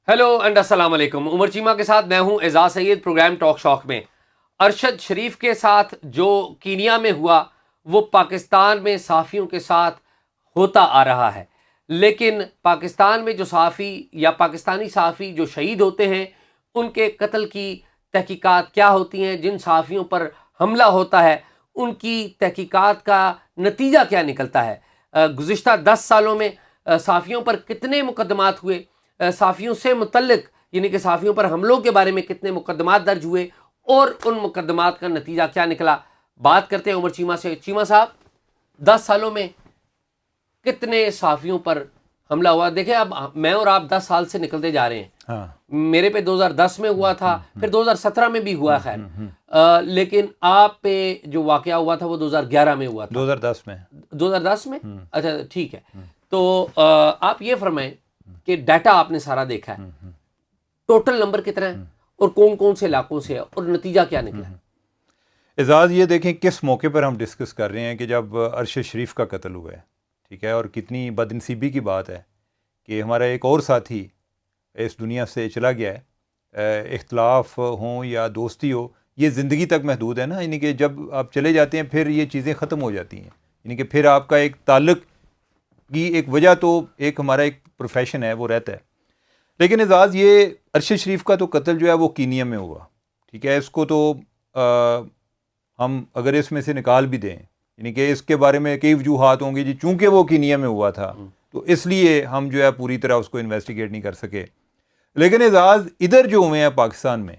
Hello and السلام علیکم. عمر چیمہ کے ساتھ میں ہوں اعزاز سید. پروگرام ٹاک شاک میں ارشد شریف کے ساتھ جو کینیا میں ہوا وہ پاکستان میں صحافیوں کے ساتھ ہوتا آ رہا ہے، لیکن پاکستان میں جو صحافی یا پاکستانی صحافی جو شہید ہوتے ہیں ان کے قتل کی تحقیقات کیا ہوتی ہیں، جن صحافیوں پر حملہ ہوتا ہے ان کی تحقیقات کا نتیجہ کیا نکلتا ہے، گزشتہ 10 سالوں میں صحافیوں پر کتنے مقدمات ہوئے، صحافیوں سے متعلق یعنی کہ صحافیوں پر حملوں کے بارے میں کتنے مقدمات درج ہوئے اور ان مقدمات کا نتیجہ کیا نکلا. بات کرتے ہیں عمر چیمہ سے. چیمہ صاحب، 10 سالوں میں کتنے صحافیوں پر حملہ ہوا؟ دیکھیں اب میں اور آپ 10 سال سے نکلتے جا رہے ہیں. میرے پہ 2010 میں ہوا تھا، پھر 2017 میں بھی ہوا، خیر لیکن آپ پہ جو واقعہ ہوا تھا وہ 2011 میں ہوا تھا. 2010 میں اچھا ٹھیک ہے. تو آپ یہ فرمائیں کہ ڈیٹا آپ نے سارا دیکھا ہے، ٹوٹل نمبر کتنا ہے اور کون کون سے علاقوں سے ہے اور نتیجہ کیا نکلا ہے؟ اعزاز یہ دیکھیں کس موقع پر ہم ڈسکس کر رہے ہیں کہ جب ارشد شریف کا قتل ہوا ہے، ٹھیک ہے، اور کتنی بدنصیبی کی بات ہے کہ ہمارا ایک اور ساتھی اس دنیا سے چلا گیا ہے. اختلاف ہوں یا دوستی ہو، یہ زندگی تک محدود ہے نا، یعنی کہ جب آپ چلے جاتے ہیں پھر یہ چیزیں ختم ہو جاتی ہیں، یعنی کہ پھر آپ کا ایک تعلق کی ایک وجہ تو ایک ہمارا ایک پروفیشن ہے وہ رہتا ہے. لیکن اعزاز یہ ارشد شریف کا تو قتل جو ہے وہ کینیا میں ہوا، ٹھیک ہے. اس کو تو ہم اگر اس میں سے نکال بھی دیں، یعنی کہ اس کے بارے میں کئی وجوہات ہوں گی جی، چونکہ وہ کینیا میں ہوا تھا تو اس لیے ہم جو ہے پوری طرح اس کو انویسٹیگیٹ نہیں کر سکے. لیکن اعزاز ادھر جو ہوئے ہیں پاکستان میں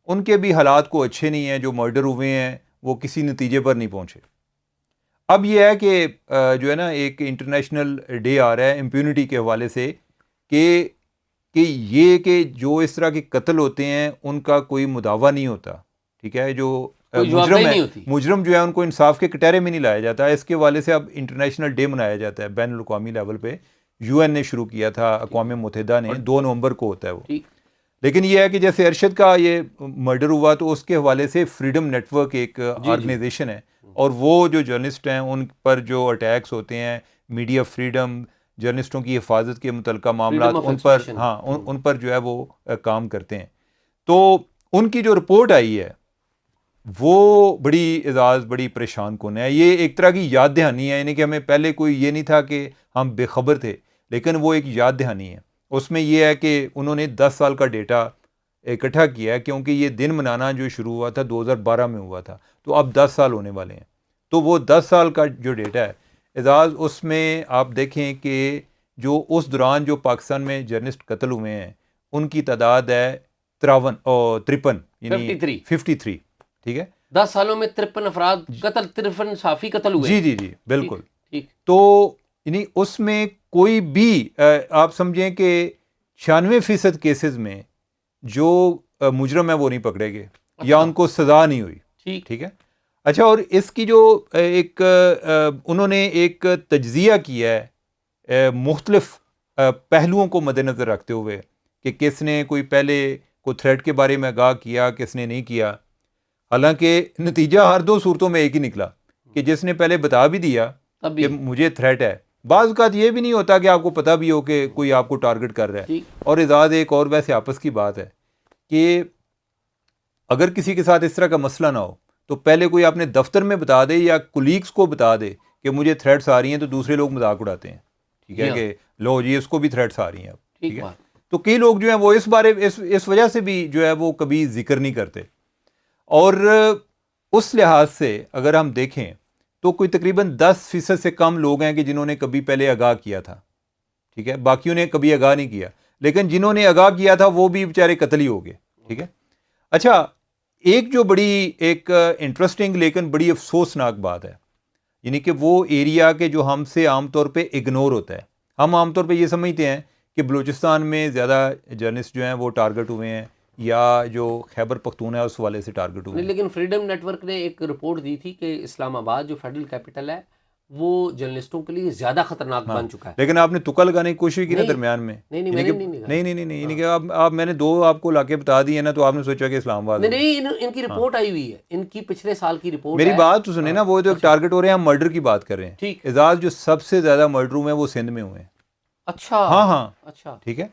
ان کے بھی حالات کو اچھے نہیں ہیں. جو مرڈر ہوئے ہیں وہ کسی نتیجے پر نہیں پہنچے. اب یہ ہے کہ جو ہے نا ایک انٹرنیشنل ڈے آ رہا ہے امپیونٹی کے حوالے سے کہ یہ کہ جو اس طرح کے قتل ہوتے ہیں ان کا کوئی مداوع نہیں ہوتا، ٹھیک ہے. جو مجرم جو ہے ان کو انصاف کے کٹہرے میں نہیں لایا جاتا. اس کے حوالے سے اب انٹرنیشنل ڈے منایا جاتا ہے بین الاقوامی لیول پہ. یو این نے شروع کیا تھا، اقوام متحدہ نے، 2 نومبر کو ہوتا ہے وہ. لیکن یہ ہے کہ جیسے ارشد کا یہ مرڈر ہوا تو اس کے حوالے سے فریڈم نیٹ ورک ایک آرگنائزیشن ہے، اور وہ جو جرنلسٹ ہیں ان پر جو اٹیکس ہوتے ہیں، میڈیا فریڈم، جرنلسٹوں کی حفاظت کے متعلقہ معاملات، ان پر جو ہے وہ کام کرتے ہیں. تو ان کی جو رپورٹ آئی ہے وہ بڑی اعزاز بڑی پریشان کن ہے. یہ ایک طرح کی یاد دہانی ہے، یعنی کہ ہمیں پہلے کوئی یہ نہیں تھا کہ ہم بے خبر تھے، لیکن وہ ایک یاد دہانی ہے. اس میں یہ ہے کہ انہوں نے 10 سال کا ڈیٹا اکٹھا کیا ہے، کیونکہ یہ دن منانا جو شروع ہوا تھا 2012 میں ہوا تھا، تو اب 10 سال ہونے والے ہیں. تو وہ 10 سال کا جو ڈیٹا ہے اعزاز، اس میں آپ دیکھیں کہ جو اس دوران جو پاکستان میں جرنلسٹ قتل ہوئے ہیں ان کی تعداد ہے 53 یعنی 53، ٹھیک ہے. 10 سالوں میں 53 افراد قتل، 53 صحافی قتل ہوئے. جی بالکل. تو یعنی اس میں کوئی بھی آپ سمجھیں کہ 96% کیسز میں جو مجرم ہے وہ نہیں پکڑے گئے یا ان کو سزا نہیں ہوئی، ٹھیک ہے. اچھا، اور اس کی جو ایک انہوں نے ایک تجزیہ کیا ہے مختلف پہلوؤں کو مد نظر رکھتے ہوئے کہ کس نے کوئی پہلے کوئی تھریٹ کے بارے میں آگاہ کیا، کس نے نہیں کیا. حالانکہ نتیجہ ہر 2 صورتوں میں ایک ہی نکلا کہ جس نے پہلے بتا بھی دیا کہ مجھے تھریٹ ہے. بعض اوقات یہ بھی نہیں ہوتا کہ آپ کو پتہ بھی ہو کہ کوئی آپ کو ٹارگٹ کر رہا ہے. اور اعزاز ایک اور ویسے آپس کی بات ہے کہ اگر کسی کے ساتھ اس طرح کا مسئلہ نہ ہو تو پہلے کوئی اپنے دفتر میں بتا دے یا کولیگز کو بتا دے کہ مجھے تھریٹس آ رہی ہیں، تو دوسرے لوگ مذاق اڑاتے ہیں، ٹھیک ہے، کہ لو جی اس کو بھی تھریٹس آ رہی ہیں اب، ٹھیک ہے. تو کئی لوگ جو ہیں وہ اس وجہ سے بھی جو ہے وہ کبھی ذکر نہیں کرتے. اور اس لحاظ سے اگر ہم دیکھیں تو کوئی تقریباً 10% سے کم لوگ ہیں کہ جنہوں نے کبھی پہلے آگاہ کیا تھا، ٹھیک ہے. باقیوں نے کبھی آگاہ نہیں کیا، لیکن جنہوں نے آگاہ کیا تھا وہ بھی بیچارے قتل ہی ہو گئے، ٹھیک ہے. اچھا، ایک جو بڑی ایک انٹرسٹنگ لیکن بڑی افسوسناک بات ہے، یعنی کہ وہ ایریا کے جو ہم سے عام طور پہ اگنور ہوتا ہے. ہم عام طور پہ یہ سمجھتے ہیں کہ بلوچستان میں زیادہ جرنلسٹ جو ہیں وہ ٹارگٹ ہوئے ہیں یا جو خیبر پختون ہے اس والے سے ٹارگٹ ہوئے ہیں. لیکن فریڈم نیٹ ورک نے ایک رپورٹ دی تھی کہ اسلام آباد جو فیڈرل کیپٹل ہے وہ جرنلسٹوں کے لیے زیادہ خطرناک بن چکا ہے. لیکن آپ نے تکا لگانے کی کوشش کی نا درمیان میں. نہیں یعنی کہ آپ میں نے 2 آپ کو علاقے بتا دیے نا تو آپ نے سوچا کہ اسلام آباد. نہیں، ان کی رپورٹ آئی ہوئی ہے، ان کی پچھلے سال کی رپورٹ. میری بات تو سنیں نا، وہ جو ٹارگٹ ہو رہے ہیں ہم مرڈر کی بات کر رہے ہیں. اعزاز جو سب سے زیادہ مرڈر ہوئے ہیں وہ سندھ میں ہوئے ہیں. اچھا، ہاں اچھا، ٹھیک ہے.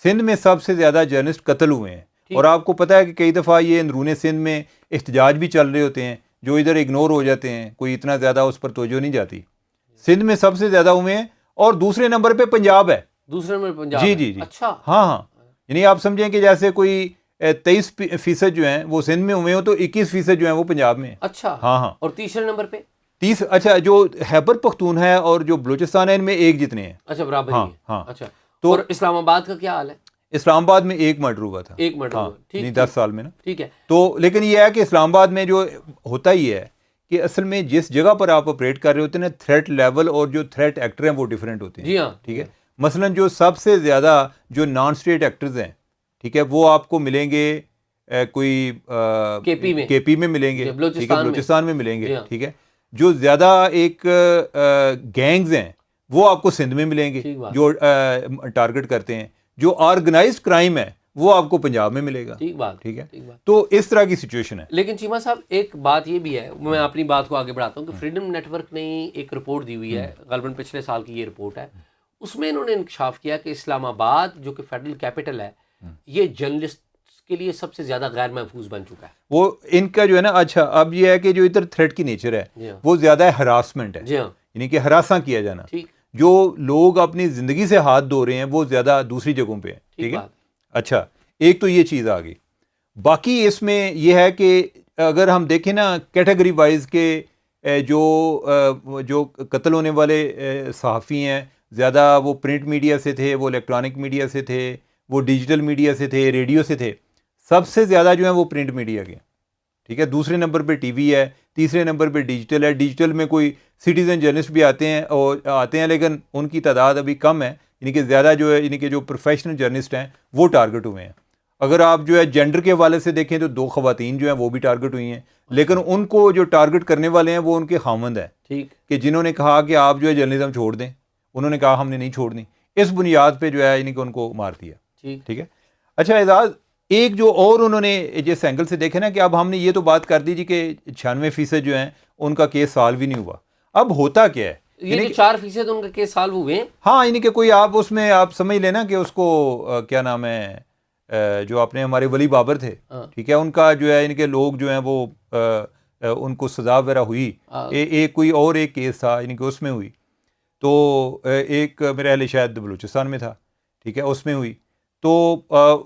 سندھ میں سب سے زیادہ جرنلسٹ قتل ہوئے ہیں, اور آپ کو پتہ ہے کہ کئی دفعہ یہ اندرون سندھ میں احتجاج بھی چل رہے ہوتے ہیں جو ادھر اگنور ہو جاتے ہیں, کوئی اتنا زیادہ اس پر توجہ نہیں جاتی. سندھ میں سب سے زیادہ ہوئے ہیں, اور دوسرے نمبر پہ پنجاب ہے. دوسرے نمبر پنجاب جی ہے. جی جی, اچھا, ہاں, یعنی آپ سمجھیں کہ جیسے کوئی 23% جو ہیں وہ سندھ میں ہوئے ہوں تو 21% جو ہیں وہ پنجاب میں ہیں. اچھا, ہاں, اور تیسرے نمبر پہ اچھا جو خیبر پختون ہے اور جو بلوچستان ہے ان میں ایک جتنے ہیں. اچھا, برابر ہی ہے. ہاں, اچھا, تو اور اسلام آباد کا کیا حال ہے؟ اسلام آباد میں ایک مرڈر ہوا تھا. ایک مرڈر ہوا, ٹھیک, 10 سال میں نا. ٹھیک ہے. تو لیکن یہ ہے کہ اسلام آباد میں جو ہوتا ہی ہے کہ اصل میں جس جگہ پر آپ آپریٹ کر رہے ہوتے ہیں نا, تھریٹ لیول اور جو تھریٹ ایکٹر ہیں وہ ڈیفرینٹ ہوتے ہیں. جی ہاں, ٹھیک ہے. مثلا جو سب سے زیادہ جو نان اسٹیٹ ایکٹرز ہیں, ٹھیک ہے, وہ آپ کو ملیں گے کوئی کے پی میں ملیں گے, ٹھیک ہے, بلوچستان میں ملیں گے. ٹھیک ہے. جو زیادہ ایک گینگز ہیں وہ آپ کو سندھ میں ملیں گے جو ٹارگٹ کرتے ہیں. جو آرگنائزڈ کرائم ہے وہ آپ کو پنجاب میں ملے گا. ٹھیک بات, ٹھیک ہے. تو اس طرح کی سچویشن ہے. لیکن چیمہ صاحب ایک بات یہ بھی ہے, میں اپنی بات کو آگے بڑھاتا ہوں کہ فریڈم نیٹ ورک نے ایک رپورٹ دی ہوئی ہے, غالباً پچھلے سال کی یہ رپورٹ ہے. اس میں انہوں نے انکشاف کیا کہ اسلام آباد جو کہ فیڈرل کیپٹل ہے, یہ جرنلسٹ کے لیے سب سے زیادہ غیر محفوظ بن چکا ہے. وہ ان کا جو ہے نا, اچھا اب یہ ہے کہ جو ادھر تھریٹ کی نیچر ہے وہ زیادہ ہراسمنٹ ہے. جی ہاں, یعنی کہ ہراساں کیا جانا. ٹھیک. جو لوگ اپنی زندگی سے ہاتھ دھو رہے ہیں وہ زیادہ دوسری جگہوں پہ ہیں. ٹھیک ہے. اچھا, ایک تو یہ چیز آ گئی. باقی اس میں یہ ہے کہ اگر ہم دیکھیں نا کیٹیگری وائز کے جو قتل ہونے والے صحافی ہیں, زیادہ وہ پرنٹ میڈیا سے تھے, وہ الیکٹرانک میڈیا سے تھے, وہ ڈیجیٹل میڈیا سے تھے, ریڈیو سے تھے. سب سے زیادہ جو ہیں وہ پرنٹ میڈیا کے. ٹھیک ہے. دوسرے نمبر پہ ٹی وی ہے, تیسرے نمبر پہ ڈیجیٹل ہے. ڈیجیٹل میں کوئی سٹیزن جرنلسٹ بھی آتے ہیں لیکن ان کی تعداد ابھی کم ہے. یعنی کہ زیادہ جو ہے, یعنی کہ جو پروفیشنل جرنلسٹ ہیں وہ ٹارگٹ ہوئے ہیں. اگر آپ جو ہے جینڈر کے حوالے سے دیکھیں تو 2 خواتین جو ہیں وہ بھی ٹارگٹ ہوئی ہیں, لیکن ان کو جو ٹارگٹ کرنے والے ہیں وہ ان کے خاوند ہیں. ٹھیک. کہ جنہوں نے کہا کہ آپ جو ہے جرنلزم چھوڑ دیں, انہوں نے کہا ہم نے نہیں چھوڑنی. اس بنیاد پہ جو ہے یعنی کہ ان کو مار دیا. ٹھیک ہے. اچھا اعزاز, ایک جو اور انہوں نے جس اینگل سے دیکھے نا کہ اب ہم نے یہ تو بات کر دی جی کہ 96% جو ہیں ان کا کیس سالو بھی نہیں ہوا. اب ہوتا کیا ہے, یہ 4% ان کا کیس سالو ہوئے ہیں. ہاں, یعنی کہ کوئی آپ اس میں آپ سمجھ لینا کہ اس کو کیا نام ہے, جو اپنے ہمارے ولی بابر تھے, ٹھیک ہے, ان کا جو ہے یعنی کہ لوگ جو ہیں وہ ان کو سزا وغیرہ ہوئی. ایک کوئی اور ایک کیس تھا یعنی کہ اس میں ہوئی. تو ایک میرے اہل شاید بلوچستان میں تھا, ٹھیک ہے, اس میں ہوئی. تو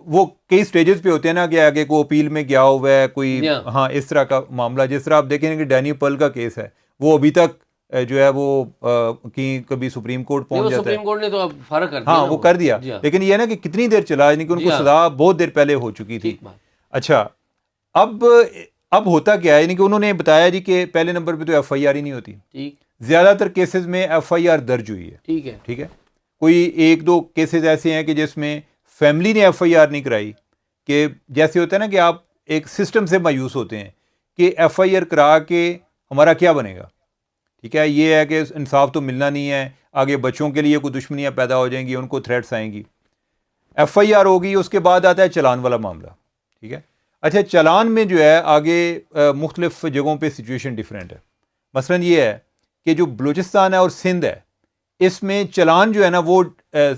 وہ کئی سٹیجز پہ ہوتے ہیں نا کہ آگے کو اپیل میں گیا ہوا ہے کوئی, ہاں, اس طرح کا معاملہ. جس طرح آپ دیکھیں کہ ڈینی پل کا کیس ہے, وہ ابھی تک جو ہے وہ کبھی سپریم کورٹ پہنچ جاتا ہے. سپریم کورٹ نے تو اب فرق کر دیا, ہاں, وہ کر دیا. لیکن یہ نا کہ کتنی دیر چلا, یعنی کہ ان کو سزا بہت دیر پہلے ہو چکی تھی. اچھا, اب ہوتا کیا ہے, یعنی کہ انہوں نے بتایا جی کہ پہلے نمبر پہ تو ایف آئی آر ہی نہیں ہوتی. زیادہ تر کیسز میں ایف آئی آر درج ہوئی ہے. ٹھیک ہے. کوئی 1-2 کیسز ایسے ہیں کہ جس میں فیملی نے ایف آئی آر نہیں کرائی, کہ جیسے ہوتا ہے نا کہ آپ ایک سسٹم سے مایوس ہوتے ہیں کہ ایف آئی آر کرا کے ہمارا کیا بنے گا. ٹھیک ہے. یہ ہے کہ انصاف تو ملنا نہیں ہے, آگے بچوں کے لیے کوئی دشمنیاں پیدا ہو جائیں گی, ان کو تھریٹس آئیں گی. ایف آئی آر ہوگی, اس کے بعد آتا ہے چلان والا معاملہ. ٹھیک ہے. اچھا, چلان میں جو ہے آگے مختلف جگہوں پہ سچویشن ڈیفرنٹ ہے. مثلا یہ ہے کہ جو بلوچستان ہے اور سندھ ہے, اس میں چلان جو ہے نا وہ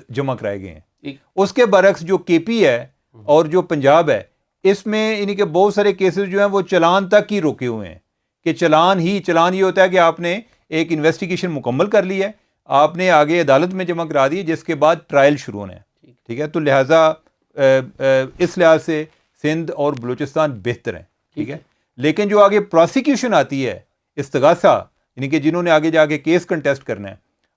جمع کرائے گئے ہیں. اس کے برعکس جو کے پی ہے اور جو پنجاب ہے, اس میں یعنی کہ بہت سارے کیسز جو ہیں وہ چلان تک ہی روکے ہوئے ہیں. کہ چلان یہ ہوتا ہے کہ آپ نے ایک انویسٹیگیشن مکمل کر لی ہے, آپ نے آگے عدالت میں جمع کرا دی, جس کے بعد ٹرائل شروع ہونا ہے. ٹھیک ہے. تو لہٰذا اس لحاظ سے سندھ اور بلوچستان بہتر ہیں. ٹھیک ہے. لیکن جو آگے پروسیکیوشن آتی ہے, استغاثہ, یعنی کہ جنہوں نے آگے جا کے کیس کنٹیسٹ کرنا ہے,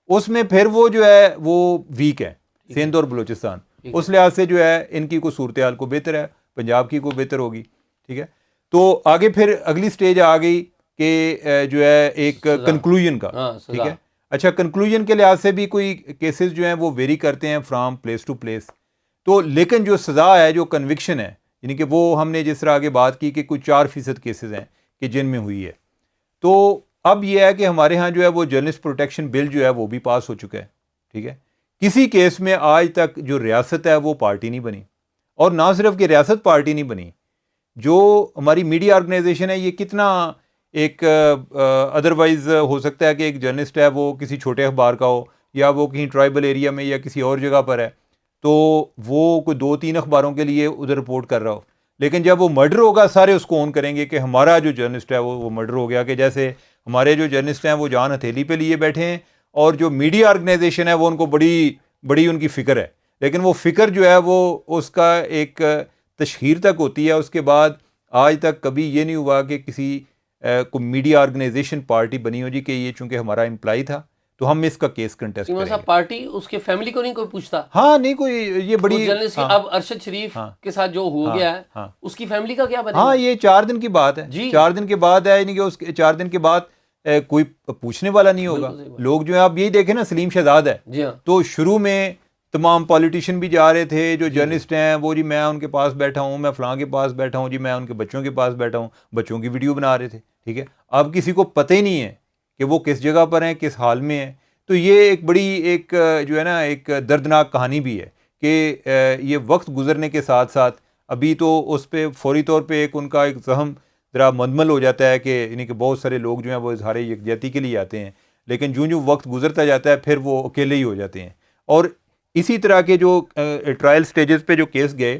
اس میں پھر وہ جو ہے وہ ویک ہے, سندھ اور بلوچستان. اس لحاظ سے جو ہے ان کی کوئی صورتحال کو بہتر ہے, پنجاب کی کو بہتر ہوگی. ٹھیک ہے. تو آگے پھر اگلی سٹیج آ گئی کہ جو ہے ایک کنکلوژن کا. ٹھیک ہے. اچھا, کنکلوژن کے لحاظ سے بھی کوئی کیسز جو ہیں وہ ویری کرتے ہیں فرام پلیس ٹو پلیس. تو لیکن جو سزا ہے, جو کنوکشن ہے, یعنی کہ وہ ہم نے جس طرح آگے بات کی کہ کوئی 4% کیسز ہیں کہ جن میں ہوئی ہے. تو اب یہ ہے کہ ہمارے ہاں جو ہے وہ جرنلسٹ پروٹیکشن بل جو ہے وہ بھی پاس ہو چکا ہے. ٹھیک ہے. کسی کیس میں آج تک جو ریاست ہے وہ پارٹی نہیں بنی, اور نہ صرف کہ ریاست پارٹی نہیں بنی, جو ہماری میڈیا آرگنائزیشن ہے, یہ کتنا ایک ادروائز ہو سکتا ہے کہ ایک جرنلسٹ ہے وہ کسی چھوٹے اخبار کا ہو, یا وہ کہیں ٹرائبل ایریا میں یا کسی اور جگہ پر ہے, تو وہ کوئی 2-3 اخباروں کے لیے ادھر رپورٹ کر رہا ہو، لیکن جب وہ مرڈر ہوگا سارے اس کو اون کریں گے کہ ہمارا جو جرنلسٹ ہے وہ مرڈر ہو گیا، کہ جیسے ہمارے جو جرنلسٹ ہیں وہ جان ہتھیلی پہ لیے بیٹھے ہیں، اور جو میڈیا آرگنائزیشن ہے وہ ان کو بڑی ان کی فکر ہے، لیکن وہ فکر جو ہے وہ اس کا ایک تشہیر تک ہوتی ہے، اس کے بعد آج تک کبھی یہ نہیں ہوا کہ کسی کوئی میڈیا آرگنائزیشن پارٹی بنی ہو جی کہ یہ چونکہ ہمارا امپلائی تھا تو ہم اس کا کیس کنٹیسٹ سیما کریں صاحب گے۔ پارٹی اس کے فیملی کو نہیں کوئی پوچھتا؟ ہاں نہیں کوئی یہ بڑی جرنلسٹ ہاں اب ارشد شریف ہاں کے ساتھ جو ہو ہاں گیا ہے ہاں اس کی فیملی کا کیا بنے ہاں گا؟ یہ 4 دن کی بات ہے، جی 4 دن کے بعد ہے، یعنی کہ اس 4 دن کے بعد کوئی پوچھنے والا نہیں ہوگا۔ بالکل صحیح بات۔ لوگ جو ہے آپ یہی دیکھیں نا، سلیم شہزاد ہے جی ہاں تو شروع میں تمام پولیٹیشین بھی جا رہے تھے، جو جی جرنلسٹ ہیں وہ جی میں ان کے پاس بیٹھا ہوں، میں فلاں کے پاس بیٹھا ہوں، جی میں ان کے بچوں کے پاس بیٹھا ہوں، بچوں کی ویڈیو بنا رہے تھے، ٹھیک ہے۔ اب کسی کو پتہ ہی نہیں ہے کہ وہ کس جگہ پر ہیں، کس حال میں ہیں۔ تو یہ ایک بڑی ایک جو ہے نا ایک دردناک کہانی بھی ہے کہ یہ وقت گزرنے کے ساتھ ساتھ ابھی تو اس پہ فوری طور پہ ایک ان کا ایک زخم ذرا مندمل ہو جاتا ہے کہ یعنی کہ بہت سارے لوگ جو ہیں وہ اظہار یکجہتی کے لیے آتے ہیں، لیکن جو وقت گزرتا جاتا ہے پھر وہ اکیلے ہی ہو جاتے ہیں۔ اور اسی طرح کے جو ٹرائل سٹیجز پہ جو کیس گئے،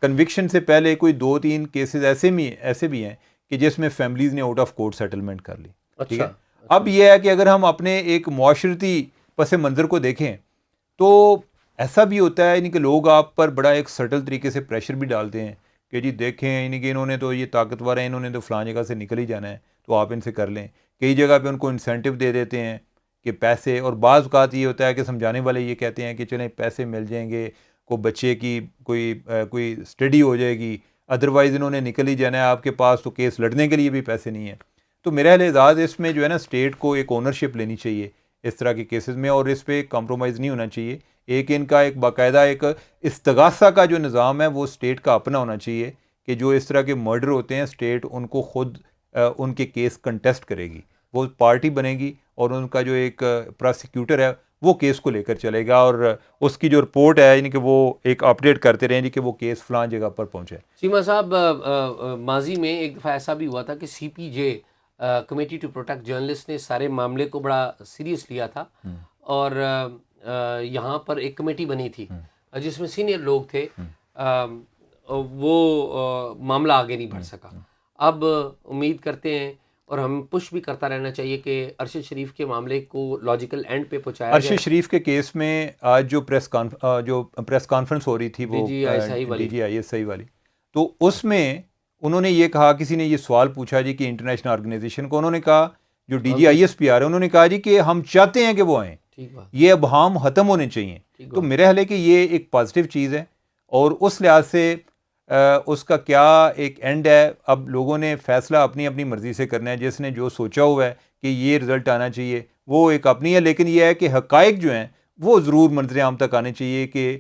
کنوکشن سے پہلے کوئی 2-3 کیسز ایسے بھی ہیں کہ جس میں فیملیز نے آؤٹ آف کورٹ سیٹلمنٹ کر لی، ٹھیک ہے۔ اچھا اب یہ ہے کہ اگر ہم اپنے ایک معاشرتی پس منظر کو دیکھیں تو ایسا بھی ہوتا ہے یعنی کہ لوگ آپ پر بڑا ایک سٹل طریقے سے پریشر بھی ڈالتے ہیں کہ جی دیکھیں یعنی کہ انہوں نے تو یہ طاقتور ہیں، انہوں نے تو فلاں جگہ سے نکل ہی جانا ہے تو آپ ان سے کر لیں۔ کئی جگہ پہ ان کو انسینٹیو دے دیتے ہیں کہ پیسے، اور بعض اوقات یہ ہوتا ہے کہ سمجھانے والے یہ کہتے ہیں کہ چلیں پیسے مل جائیں گے، کوئی بچے کی کوئی اسٹڈی ہو جائے گی، ادروائز انہوں نے نکل ہی جانا ہے، آپ کے پاس تو کیس لڑنے کے لیے بھی پیسے نہیں ہیں۔ تو میرا اعزاز اس میں جو ہے نا اسٹیٹ کو ایک اونرشپ لینی چاہیے اس طرح کے کیسز میں، اور اس پہ کمپرومائز نہیں ہونا چاہیے۔ ایک ان کا ایک باقاعدہ ایک استغاثہ کا جو نظام ہے وہ اسٹیٹ کا اپنا ہونا چاہیے کہ جو اس طرح کے مرڈر ہوتے ہیں اسٹیٹ ان کو خود ان کے کیس کنٹیسٹ کرے گی، وہ پارٹی بنے گی اور ان کا جو ایک پراسیکیوٹر ہے وہ کیس کو لے کر چلے گا، اور اس کی جو رپورٹ ہے یعنی کہ وہ ایک اپڈیٹ کرتے رہیں جی کہ وہ کیس فلاں جگہ پر پہنچے۔ سیما صاحب ماضی میں ایک دفعہ ایسا بھی ہوا تھا کہ سی پی جے کمیٹی ٹو پروٹیکٹ جرنلسٹ نے سارے معاملے کو بڑا سیریس لیا تھا، اور یہاں پر ایک کمیٹی بنی تھی جس میں سینئر لوگ تھے، وہ معاملہ آگے نہیں بڑھ سکا۔ اب امید کرتے ہیں اور ہم پش بھی کرتا رہنا چاہیے کہ ارشد شریف کے معاملے کو لاجیکل اینڈ پہ پہنچایا جائے۔ ارشد شریف کے کیس میں آج جو پریس کانفرنس ہو رہی تھی وہ D G I S I والی، تو اس میں انہوں نے یہ کہا، کسی نے یہ سوال پوچھا جی کہ انٹرنیشنل آرگنائزیشن کو، انہوں نے کہا جو D G I S P R ہے انہوں نے کہا جی کہ ہم چاہتے ہیں کہ وہ آئیں، یہ ابہام ختم ہونے چاہیے۔ تو میرے خیال ہے کہ یہ ایک پازیٹیو چیز ہے، اور اس لحاظ سے اس کا کیا ایک اینڈ ہے، اب لوگوں نے فیصلہ اپنی اپنی مرضی سے کرنا ہے، جس نے جو سوچا ہوا ہے کہ یہ رزلٹ آنا چاہیے وہ ایک اپنی ہے، لیکن یہ ہے کہ حقائق جو ہیں وہ ضرور منظر عام تک آنے چاہیے کہ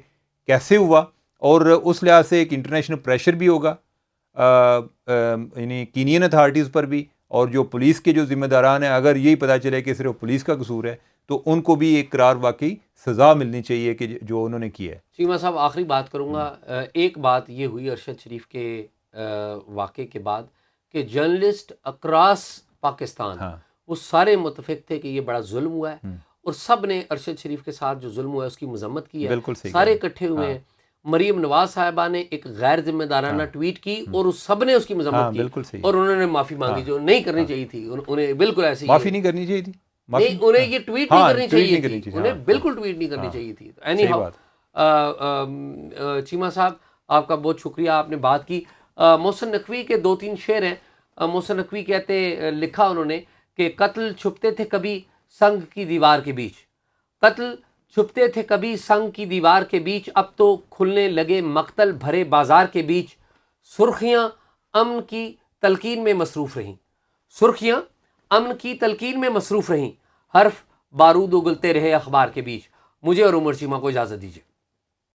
کیسے ہوا، اور اس لحاظ سے ایک انٹرنیشنل پریشر بھی ہوگا یعنی کینین اتھارٹیز پر بھی، اور جو پولیس کے جو ذمہ داران ہیں اگر یہی پتہ چلے کہ صرف پولیس کا قصور ہے تو ان کو بھی ایک قرار واقعی سزا ملنی چاہیے کہ جو انہوں نے کیا ہے۔ سیما صاحب آخری بات کروں گا، ایک بات یہ ہوئی ارشد شریف کے واقعے کے بعد کہ جرنلسٹ اکراس پاکستان وہ سارے متفق تھے کہ یہ بڑا ظلم ہوا ہے، اور سب نے ارشد شریف کے ساتھ جو ظلم ہوا ہے اس کی مذمت کی ہے، بالکل صحیح، سارے اکٹھے ہوئے ہیں۔ مریم نواز صاحبہ نے ایک غیر ذمہ دارانہ ٹویٹ کی اور اس سب نے اس کی مذمت کی، اور انہوں نے معافی مانگی جو نہیں کرنی چاہیے تھی، انہیں بالکل ایسے معافی نہیں کرنی چاہیے تھی، نہیں انہیں یہ ٹویٹ نہیں کرنی چاہیے تھی، انہیں بالکل ٹویٹ نہیں کرنی چاہیے تھی۔ اینی ہاؤ چیما صاحب آپ کا بہت شکریہ، آپ نے بات کی۔ محسن نقوی کے 2-3 شعر ہیں۔ محسن نقوی کہتے، لکھا انہوں نے کہ قتل چھپتے تھے کبھی سنگ کی دیوار کے بیچ، قتل چھپتے تھے کبھی سنگ کی دیوار کے بیچ، اب تو کھلنے لگے مقتل بھرے بازار کے بیچ، سرخیاں امن کی تلقین میں مصروف رہیں، سرخیاں امن کی تلقین میں مصروف رہیں، حرف بارود اگلتے رہے اخبار کے بیچ۔ مجھے اور عمر چیمہ کو اجازت دیجیے۔